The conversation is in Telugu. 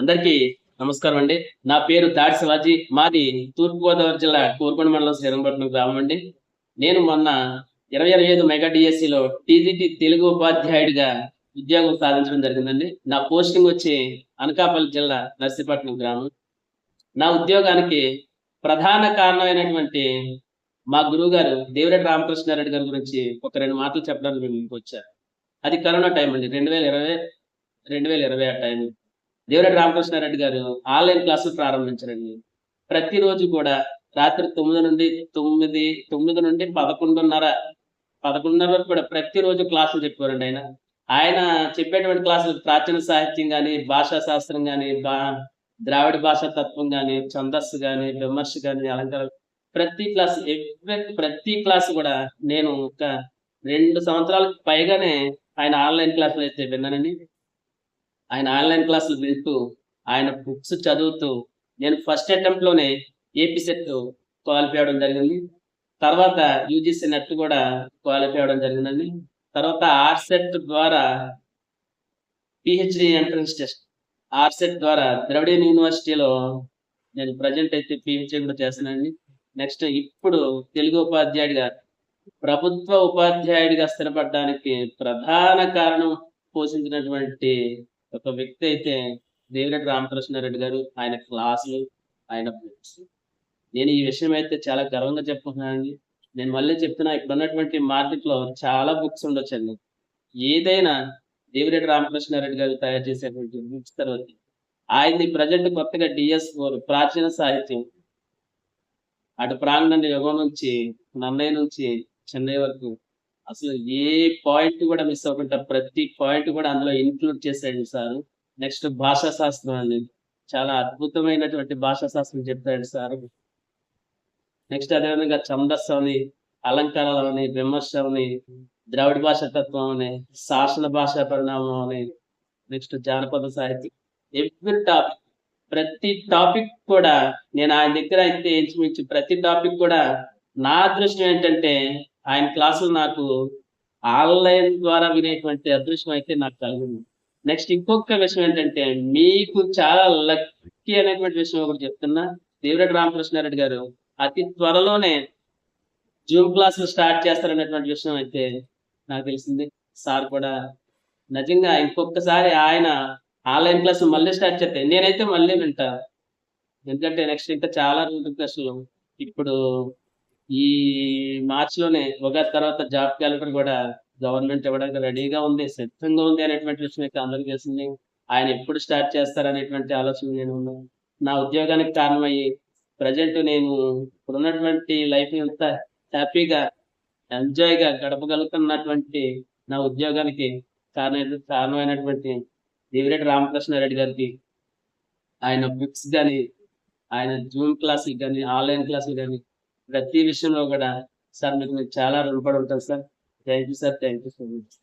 అందరికీ నమస్కారం అండి. నా పేరు దాడి శివాజీ. మాది తూర్పుగోదావరి జిల్లా కోరుకొండ మండలం శ్రీరంగపట్నం గ్రామం అండి. నేను మొన్న 2025 మెగా డిఎస్సిలో టీజీటీ తెలుగు ఉపాధ్యాయుడిగా ఉద్యోగం సాధించడం జరిగిందండి. నా పోస్టింగ్ వచ్చి అనకాపల్లి జిల్లా నర్సీపట్నం గ్రామం. నా ఉద్యోగానికి ప్రధాన కారణమైనటువంటి మా గురువుగారు దేవిరెడ్డి రామకృష్ణారెడ్డి గారి గురించి ఒక 2 మాటలు చెప్పడానికి నేను ముందుకొచ్చా. అది కరోనా టైం అండి. 2020 ఆ టైం. దేవిరెడ్డి రామకృష్ణారెడ్డి గారు ఆన్‌లైన్ క్లాసులు ప్రారంభించారండి. ప్రతిరోజు కూడా రాత్రి 9 నుండి 11:30 వరకు కూడా ప్రతిరోజు క్లాసులు చెప్పేవారండి ఆయన. ఆయన చెప్పేటువంటి క్లాసులు ప్రాచీన సాహిత్యం గాని, భాషా శాస్త్రం గాని, ద్రావిడ భాషా తత్వం గాని, ఛందస్సు గాని, విమర్శ గాని, అలంకారాలు ప్రతి క్లాస్ కూడా నేను ఒక 2 సంవత్సరాలకు పైగానే ఆయన ఆన్‌లైన్ క్లాసులు అయితే విన్నానండి. ఆయన ఆన్‌లైన్ క్లాసులు వింటూ, ఆయన బుక్స్ చదువుతూ, నేను ఫస్ట్ అటెంప్ట్‌లోనే ఏపీ సెట్ క్వాలిఫై అవ్వడం జరిగింది. తర్వాత యూజీసీ నెట్ కూడా క్వాలిఫై అవ్వడం జరిగిందండి. తర్వాత ఆర్‌సెట్ ద్వారా పీహెచ్‌డీ ఎంట్రన్స్ టెస్ట్ ఆర్‌సెట్ ద్వారా ద్రవిడియన్ యూనివర్సిటీలో నేను ప్రెజెంట్ అయితే పీహెచ్‌డీ కూడా చేస్తున్నానండి. నెక్స్ట్ ఇప్పుడు తెలుగు ఉపాధ్యాయుడిగా, ప్రభుత్వ ఉపాధ్యాయుడిగా స్థిరపడడానికి ప్రధాన కారణం పోషించినటువంటి ఒక వ్యక్తి అయితే దేవిరెడ్డి రామకృష్ణారెడ్డి గారు. ఆయన క్లాసులు, ఆయన బుక్స్. నేను ఈ విషయం అయితే చాలా గర్వంగా చెప్పుకుంటున్నానండి. నేను మళ్ళీ చెప్తున్నా, ఇప్పుడున్నటువంటి మార్కెట్‌లో చాలా బుక్స్ ఉండొచ్చండి. ఏదైనా దేవిరెడ్డి రామకృష్ణారెడ్డి గారు తయారు చేసేటువంటి బుక్స్ తర్వాత ఆయనది ప్రెజెంట్ కొత్తగా డిఎస్4 ప్రాచీన సాహిత్యం. అటు ప్రాంగణ యుగం నుంచి, నన్నయ్య నుంచి చెన్నై వరకు అసలు ఏ పాయింట్ కూడా మిస్ అవ్వకుండా ప్రతి పాయింట్ కూడా అందులో ఇంక్లూడ్ చేసాడు సారు. నెక్స్ట్ భాషా శాస్త్రం అండి. చాలా అద్భుతమైనటువంటి భాషా శాస్త్రం చెప్పాడు సారు. నెక్స్ట్ అదేవిధంగా ఛందస్సు అని, అలంకారాలు అని, విమర్శ అని, ద్రావిడ భాషా తత్వం అని, శాసన భాషా పరిణామం అని, నెక్స్ట్ జానపద సాహిత్యం. ఎవ్రీ టాపిక్, ప్రతి టాపిక్ కూడా నేను ఆయన దగ్గర అయితే ఇంచుమించు ప్రతి టాపిక్ కూడా నా అదృష్టం ఏంటంటే ఆయన క్లాసులు నాకు ఆన్‌లైన్ ద్వారా వినేటువంటి అదృష్టం అయితే నాకు కలిగింది. నెక్స్ట్ ఇంకొక విషయం ఏంటంటే, మీకు చాలా లక్కీ అనేటువంటి విషయం ఒకటి చెప్తున్నా. దేవిరెడ్డి రామకృష్ణారెడ్డి గారు అతి త్వరలోనే జూమ్ క్లాసులు స్టార్ట్ చేస్తారనేటువంటి విషయం అయితే నాకు తెలిసింది. సార్ కూడా నిజంగా ఇంకొకసారి ఆయన ఆన్‌లైన్ క్లాసులు మళ్ళీ స్టార్ట్ చేస్తే నేనైతే మళ్ళీ వింటా. ఎందుకంటే నెక్స్ట్ ఇంకా చాలా నోటిఫికేషన్‌లు ఇప్పుడు ఈ మార్చ్‌లోనే ఉగాది తర్వాత జాబ్ క్యాలెండర్ కూడా గవర్నమెంట్ ఇవ్వడానికి రెడీగా ఉంది. సిద్ధంగా ఉంది అనేటువంటి విషయం అయితే అందరికీ తెలిసింది. ఆయన ఎప్పుడు స్టార్ట్ చేస్తారనేటువంటి ఆలోచన నేను ఉన్నాను. నా ఉద్యోగానికి కారణమయ్యి ప్రెజెంట్ నేను ఇప్పుడున్నటువంటి లైఫ్‌ని ఎంత హ్యాపీగా, ఎంజాయ్‌గా గడపగలుగుతున్నటువంటి నా ఉద్యోగానికి కారణమైనటువంటి దేవిరెడ్డి రామకృష్ణారెడ్డి గారికి, ఆయన బుక్స్ గాని, ఆయన జూమ్ క్లాసులు గాని, ఆన్‌లైన్ క్లాసులు గాని, ప్రతి విషయంలో కూడా సార్ మీకు నేను చాలా రుణపడి ఉంటాను sir. Thank you sir. Thank you so much.